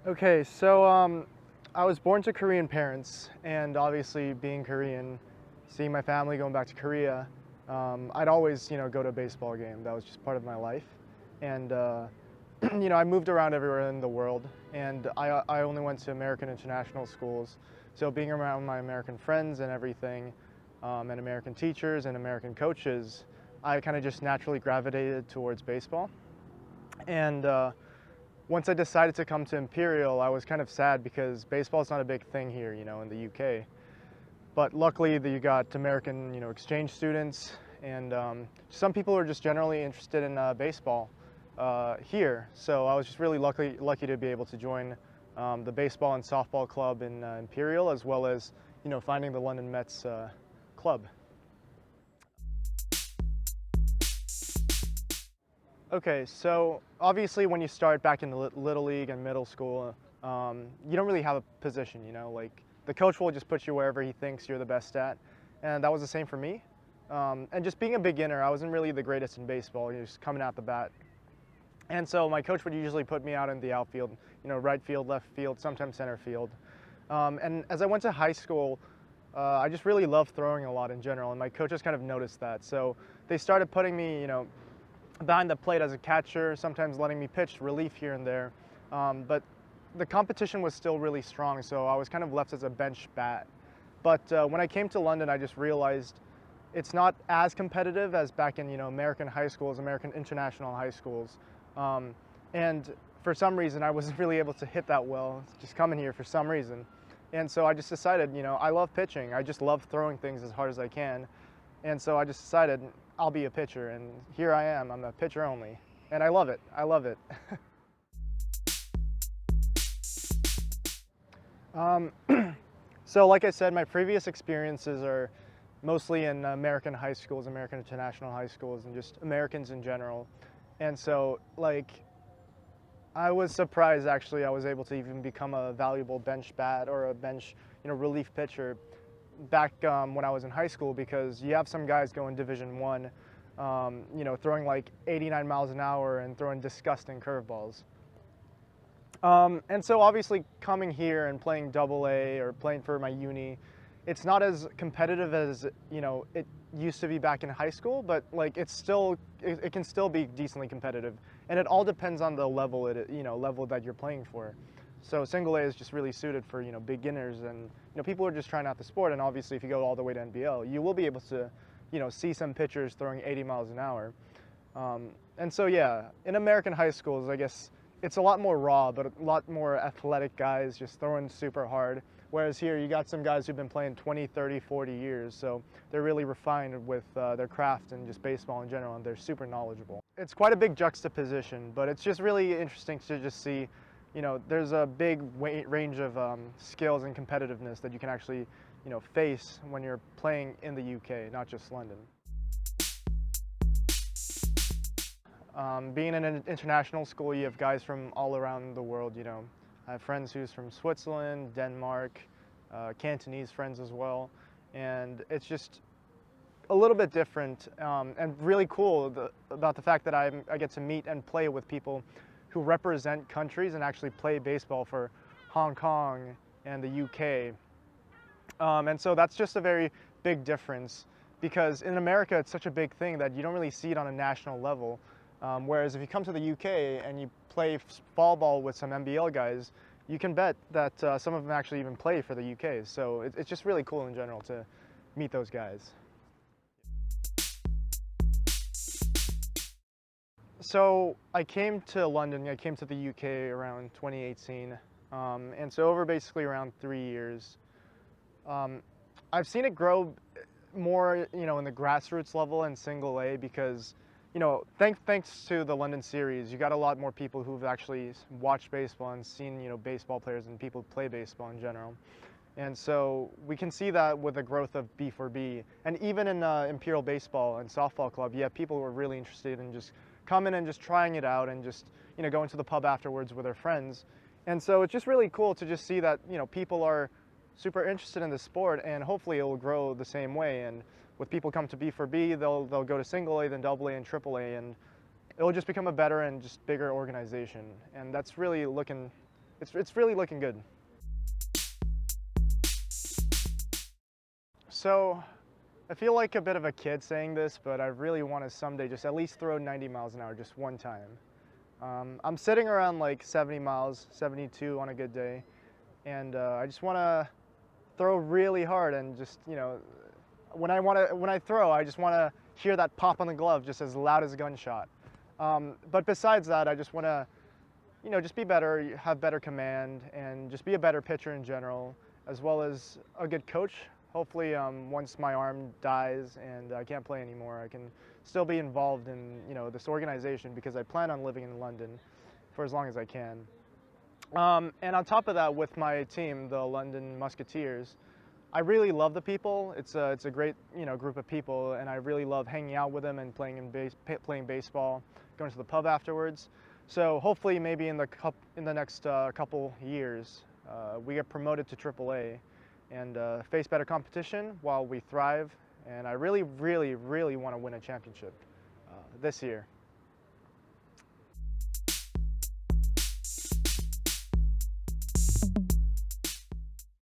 Okay, so I was born to Korean parents, and obviously being Korean, seeing my family going back to Korea, I'd always, go to a baseball game. That was just part of my life. And, I moved around everywhere in the world, and I only went to American international schools. So being around my American friends and everything, and American teachers and American coaches, I kind of just naturally gravitated towards baseball. And once I decided to come to Imperial, I was kind of sad because baseball is not a big thing here, in the UK. But luckily, you got American, exchange students, and some people are just generally interested in baseball here. So I was just really lucky to be able to join the baseball and softball club in Imperial, as well as, finding the London Mets club. Okay, so obviously when you start back in the Little League and middle school, you don't really have a position, like the coach will just put you wherever he thinks you're the best at. And that was the same for me. And just being a beginner, I wasn't really the greatest in baseball, just coming out the bat. And so my coach would usually put me out in the outfield, right field, left field, sometimes center field. And as I went to high school, I just really loved throwing a lot in general, and my coaches kind of noticed that. So they started putting me, behind the plate as a catcher, sometimes letting me pitch relief here and there. But the competition was still really strong, so I was kind of left as a bench bat. But when I came to London, I just realized it's not as competitive as back in American high schools, American international high schools. And for some reason, I wasn't really able to hit that well, just coming here for some reason. And so I just decided, I love pitching. I just love throwing things as hard as I can. And so I just decided I'll be a pitcher, and here I am. I'm a pitcher only, and I love it. I love it. um, so like I said, my previous experiences are mostly in American high schools, American international high schools, and just Americans in general. And so, I was surprised actually I was able to even become a valuable bench bat or a bench, relief pitcher back when I was in high school, because you have some guys going Division One, throwing like 89 miles an hour and throwing disgusting curveballs. And so obviously coming here and playing Double A or playing for my uni, it's not as competitive as it used to be back in high school, but like it can still be decently competitive, and it all depends on the level level that you're playing for. So single A is just really suited for beginners and people who are just trying out the sport. And obviously, if you go all the way to NBL, you will be able to see some pitchers throwing 80 miles an hour. And so yeah, in American high schools, I guess it's a lot more raw, but a lot more athletic guys just throwing super hard. Whereas here, you got some guys who've been playing 20, 30, 40 years, so they're really refined with their craft and just baseball in general, and they're super knowledgeable. It's quite a big juxtaposition, but it's just really interesting to just see, there's a big range of skills and competitiveness that you can actually, face when you're playing in the UK, not just London. Being in an international school, you have guys from all around the world, I have friends who's from Switzerland, Denmark, Cantonese friends as well, and it's just a little bit different and really cool about the fact that I get to meet and play with people who represent countries and actually play baseball for Hong Kong and the UK. And so that's just a very big difference, because in America it's such a big thing that you don't really see it on a national level. Whereas if you come to the UK and you play fall ball with some NBL guys, you can bet that some of them actually even play for the UK. So it's just really cool in general to meet those guys. So I came to London, I came to the UK around 2018. And so over basically around 3 years, I've seen it grow more, in the grassroots level and single A, because thanks to the London series, you got a lot more people who've actually watched baseball and seen, baseball players and people who play baseball in general. And so we can see that with the growth of B4B. And even in Imperial Baseball and Softball Club, you have people who are really interested in just coming and just trying it out and just, going to the pub afterwards with their friends. And so it's just really cool to just see that, people are super interested in the sport, and hopefully it will grow the same way. And with people come to B4B, they'll go to single A, then double A and triple A, and it'll just become a better and just bigger organization. And that's really looking it's really looking good. So I feel like a bit of a kid saying this, but I really want to someday just at least throw 90 miles an hour just one time. I'm sitting around like 70 miles, 72 on a good day, and I just want to throw really hard and just, you know, when I throw, I just want to hear that pop on the glove just as loud as a gunshot. But besides that, I just want to, you know, just be better, have better command, and just be a better pitcher in general, as well as a good coach. Hopefully, once my arm dies and I can't play anymore, I can still be involved in, you know, this organization, because I plan on living in London for as long as I can. And on top of that, with my team, the London Musketeers, I really love the people. It's a great, you know, group of people, and I really love hanging out with them and playing baseball, going to the pub afterwards. So hopefully, maybe in the next couple years, we get promoted to AAA and face better competition while we thrive. And I really, really, really want to win a championship this year.